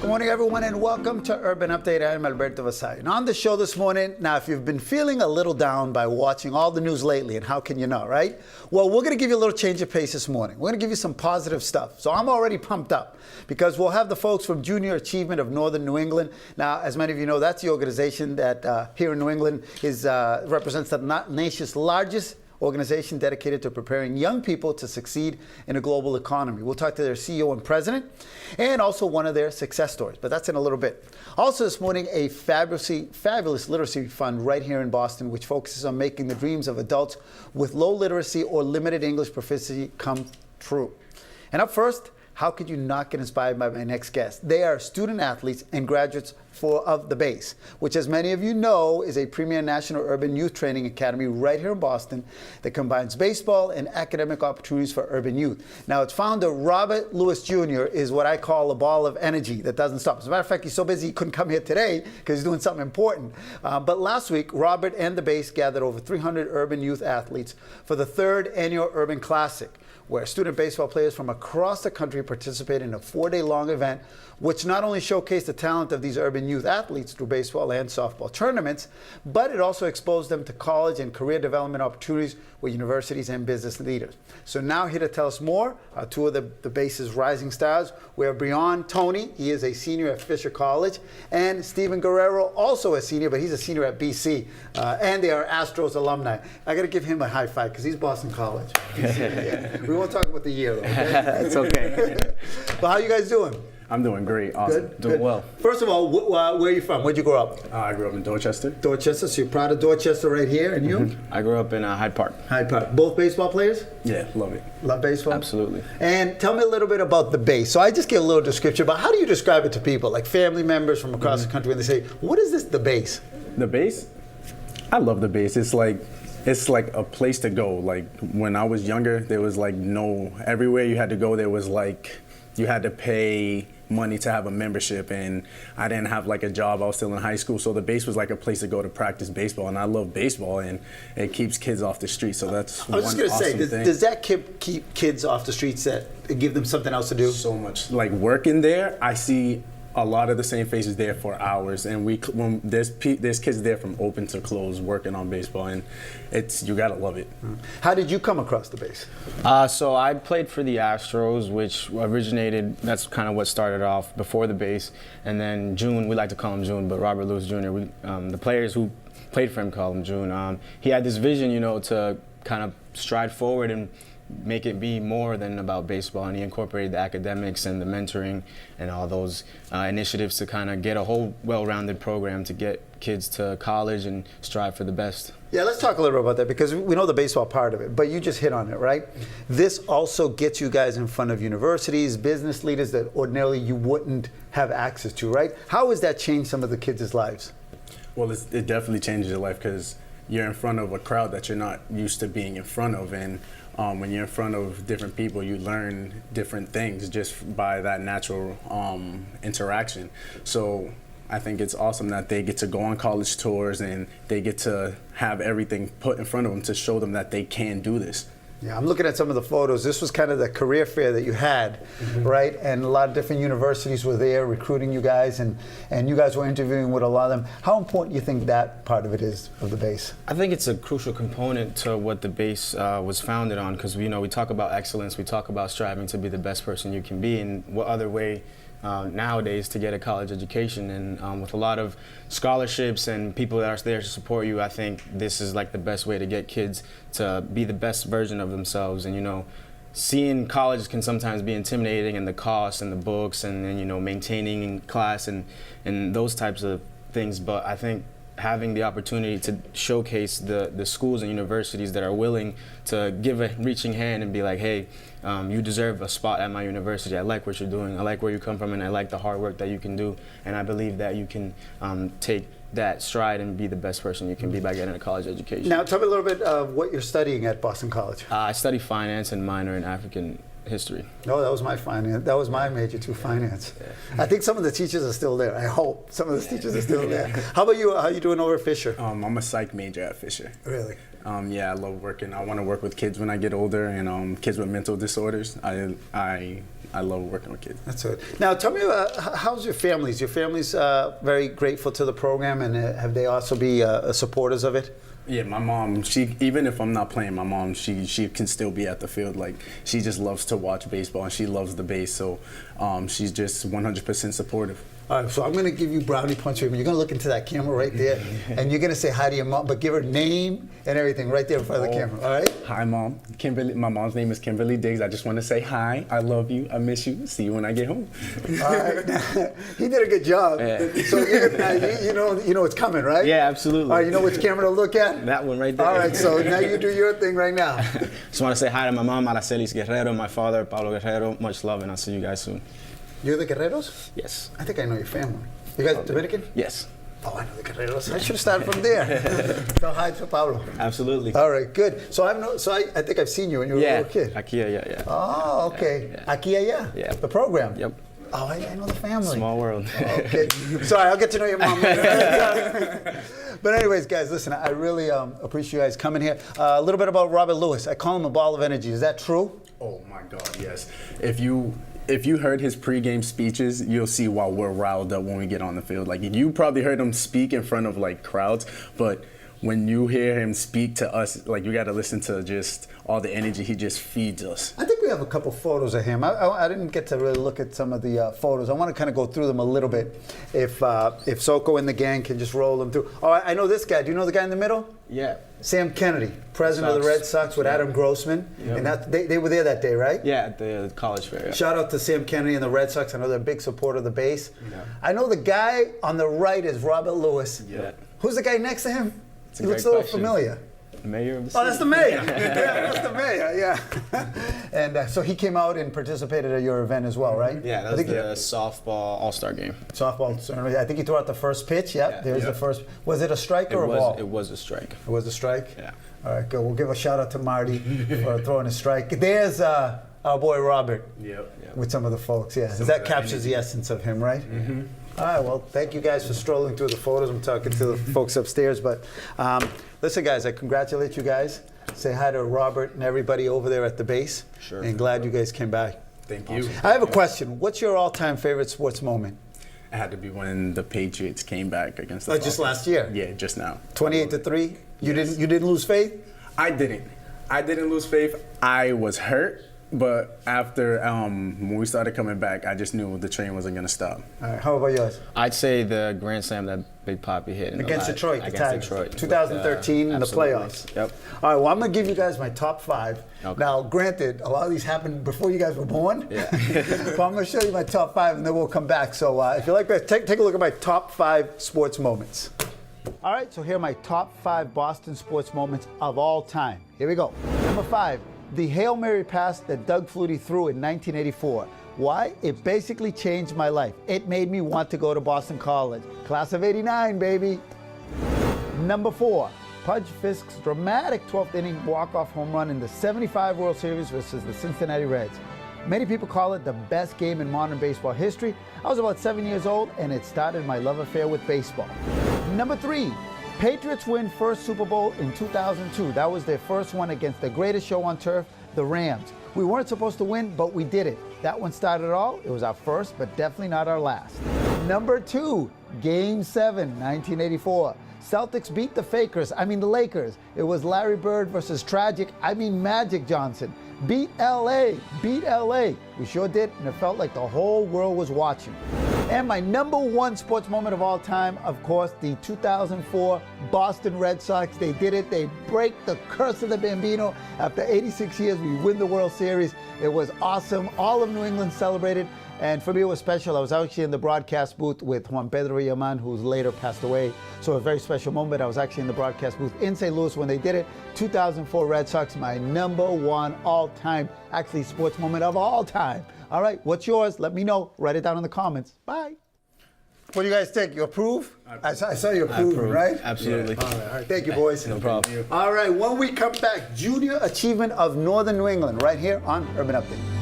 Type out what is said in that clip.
morning, everyone, and welcome to Urban Update. I'm Alberto Vasai. And on the show this morning, now, if you've been feeling a little down by watching all the news lately, and how can you know, right? Well, we're going to give you a little change of pace this morning. We're going to give you some positive stuff. So I'm already pumped up because we'll have the folks from Junior Achievement of Northern New England. Now, as many of you know, that's the organization that here in New England represents the nation's largest organization dedicated to preparing young people to succeed in a global economy. We'll talk to their CEO and president and also one of their success stories, but that's in a little bit. Also this morning, a fabulous literacy fund right here in Boston, which focuses on making the dreams of adults with low literacy or limited English proficiency come true. And up first, how could you not get inspired by my next guest? They are student athletes and graduates of the BASE, which, as many of you know, is a premier national urban youth training academy right here in Boston that combines baseball and academic opportunities for urban youth. Now, its founder, Robert Lewis Jr., is what I call a ball of energy that doesn't stop. As a matter of fact, he's so busy he couldn't come here today because he's doing something important. But last week, Robert and the BASE gathered over 300 urban youth athletes for the third annual Urban Classic, where student baseball players from across the country participated in a 4-day-long event, which not only showcased the talent of these urban youth athletes through baseball and softball tournaments, but it also exposed them to college and career development opportunities with universities and business leaders. So now here to tell us more are two of the BASE's rising stars. We have Bryanne Toney, he is a senior at Fisher College, and Stephen Guerrero, also a senior, but he's a senior at BC, and they are Astros alumni. I gotta give him a high five because he's Boston College. Yeah. We won't talk about the year though, okay? It's okay. But how you guys doing? I'm doing great. Awesome. Doing well. First of all, where are you from? Where'd you grow up? I grew up in Dorchester. Dorchester, so you're proud of Dorchester right here, and you? I grew up in Hyde Park. Hyde Park. Both baseball players? Yeah, love it. Love baseball? Absolutely. And tell me a little bit about the BASE. So I just get a little description, but how do you describe it to people, like family members from across the country, when they say, what is this, the BASE? The BASE? I love the BASE. It's like a place to go. Like when I was younger, there was like everywhere you had to go, there was like, you had to pay money to have a membership, and I didn't have like a job. I was still in high school, so the BASE was like a place to go to practice baseball, and I love baseball, and it keeps kids off the street. So that's I was just gonna say, does that keep kids off the streets, that give them something else to do? So much. Like working there, I see a lot of the same faces there for hours, and when there's kids there from open to close working on baseball, and you gotta love it. How did you come across the BASE? So I played for the Astros, which that's kind of what started off before the BASE, and then June, we like to call him June, but Robert Lewis Jr., the players who played for him call him June. He had this vision, to kind of stride forward and make it be more than about baseball, and he incorporated the academics and the mentoring and all those initiatives to kind of get a whole well-rounded program to get kids to college and strive for the best. Yeah, let's talk a little bit about that, because we know the baseball part of it, but you just hit on it, right? This also gets you guys in front of universities, business leaders that ordinarily you wouldn't have access to, right? How has that changed some of the kids' lives? Well, it definitely changes your life, because you're in front of a crowd that you're not used to being in front of, and when you're in front of different people, you learn different things just by that natural interaction. So I think it's awesome that they get to go on college tours and they get to have everything put in front of them to show them that they can do this. Yeah, I'm looking at some of the photos. This was kind of the career fair that you had, right? And a lot of different universities were there recruiting you guys, and you guys were interviewing with a lot of them. How important do you think that part of it is, of the BASE? I think it's a crucial component to what the BASE was founded on, because we talk about excellence, we talk about striving to be the best person you can be, and what other way nowadays to get a college education, and with a lot of scholarships and people that are there to support you, I think this is like the best way to get kids to be the best version of themselves. And seeing college can sometimes be intimidating, and the cost and the books and maintaining class and those types of things, but I think having the opportunity to showcase the schools and universities that are willing to give a reaching hand and be like, hey, you deserve a spot at my university. I like what you're doing. I like where you come from, and I like the hard work that you can do. And I believe that you can take that stride and be the best person you can be by getting a college education. Now, tell me a little bit of what you're studying at Boston College. I study finance and minor in African history. No, that was my finance. That was my major too, finance. Yeah. I think some of the teachers are still there. I hope some of the teachers are still there. How about you? How are you doing over at Fisher? I'm a psych major at Fisher. Really? Yeah, I love working. I want to work with kids when I get older, and kids with mental disorders. I love working with kids. That's it. Now, tell me, how's your families? Your families very grateful to the program, and have they also be supporters of it? Yeah, my mom, she, even if I'm not playing, my mom, she can still be at the field. Like, she just loves to watch baseball, and she loves the base, so she's just 100% supportive. All right, so I'm going to give you brownie points. You're going to look into that camera right there, and you're going to say hi to your mom, but give her name and everything right there in front of the camera, all right? Hi, Mom. Kimberly. My mom's name is Kimberly Diggs. I just want to say hi. I love you. I miss you. See you when I get home. All right. He did a good job. Yeah. So you know it's coming, right? Yeah, absolutely. All right, you know which camera to look at? That one right there. All right, so now you do your thing right now. Just want to say hi to my mom, Aracelis Guerrero, my father, Pablo Guerrero. Much love, and I'll see you guys soon. You're the Guerreros? Yes. I think I know your family. You guys Dominican? Yes. Oh, I know the Guerreros. I should have started from there. So hi to Pablo. Absolutely. All right, good. So I think I've seen you when you were a little kid. Aquí, yeah. Oh, okay. Yeah. Aquí allá? Yeah. The program? Yep. Oh, I know the family. Small world. Okay. Sorry, I'll get to know your mom later. But anyways, guys, listen, I really appreciate you guys coming here. A little bit about Robert Lewis. I call him a ball of energy. Is that true? Oh, my God, yes. If you heard his pregame speeches, you'll see why we're riled up when we get on the field. Like, you probably heard him speak in front of, like, crowds, but when you hear him speak to us, like, you got to listen to just all the energy he just feeds us. I think we have a couple photos of him. I didn't get to really look at some of the photos. I want to kind of go through them a little bit. If Soko and the gang can just roll them through. Oh, I know this guy. Do you know the guy in the middle? Yeah. Sam Kennedy, president of the Red Sox with Adam Grossman. Yep. And they were there that day, right? Yeah, at the college fair. Yeah. Shout out to Sam Kennedy and the Red Sox. I know they're a big supporter of the base. Yeah. I know the guy on the right is Robert Lewis. Yeah. Who's the guy next to him? It's a He looks a great little question. familiar. Mayor of the city. Oh, that's the mayor. Yeah, that's the mayor, yeah. And so he came out and participated at your event as well, right? Yeah, that was the softball all-star game. Softball. I think he threw out the first pitch. Yep, Yeah. there's the first. Was it a strike or a ball? It was a strike. It was a strike? Yeah. All right, good. We'll give a shout out to Marty for throwing a strike. There's our boy Robert Yep. with some of the folks, yeah. That captures the essence of him, right? Mm-hmm. All right, well, thank you guys for strolling through the photos. I'm talking to the folks upstairs, but listen, guys, I congratulate you guys. Say hi to Robert and everybody over there at the base. Sure. And glad you guys came back. Thank you. I have a question. What's your all-time favorite sports moment? It had to be when the Patriots came back against the Just Falcons. last year? Yeah, just now. 28-3? You Yes. didn't lose faith? I didn't lose faith. I was hurt, but after when we started coming back, I just knew the train wasn't going to stop. All right, how about yours? I'd say the grand slam that Big Papi hit Against Detroit, the against Tigers. Detroit. 2013 in the Absolutely. playoffs. Yep. All right, well, I'm going to give you guys my top 5. Okay. Now, granted, a lot of these happened before you guys were born. Yeah. But I'm going to show you my top 5, and then we'll come back. So if you like that, take a look at my top 5 sports moments. All right, so here are my top 5 Boston sports moments of all time. Here we go. Number 5, the Hail Mary pass that Doug Flutie threw in 1984. Why? It basically changed my life. It made me want to go to Boston College. Class of '89, baby. Number 4, Pudge Fisk's dramatic 12th inning walk-off home run in the '75 World Series versus the Cincinnati Reds. Many people call it the best game in modern baseball history. I was about 7 years old, and it started my love affair with baseball. Number 3, Patriots win first Super Bowl in 2002. That was their first one against the greatest show on turf, the Rams. We weren't supposed to win, but we did it. That one started it all. It was our first, but definitely not our last. Number 2, Game 7, 1984. Celtics beat the Lakers. It was Larry Bird versus Magic Johnson. Beat LA. We sure did, and it felt like the whole world was watching. And my number 1 sports moment of all time, of course, the 2004 Boston Red Sox. They did it. They break the curse of the Bambino. After 86 years, we win the World Series. It was awesome. All of New England celebrated. And for me, it was special. I was actually in the broadcast booth with Juan Pedro Yaman, who's later passed away. So a very special moment. I was actually in the broadcast booth in St. Louis when they did it. 2004 Red Sox, my number 1 all-time, actually sports moment of all time. All right, what's yours? Let me know. Write it down in the comments. Bye. What do you guys think? You approve? I saw you approve, right? Absolutely. All right. Thank you, boys. No problem. All right, when we come back, Junior Achievement of Northern New England, right here on Urban Update.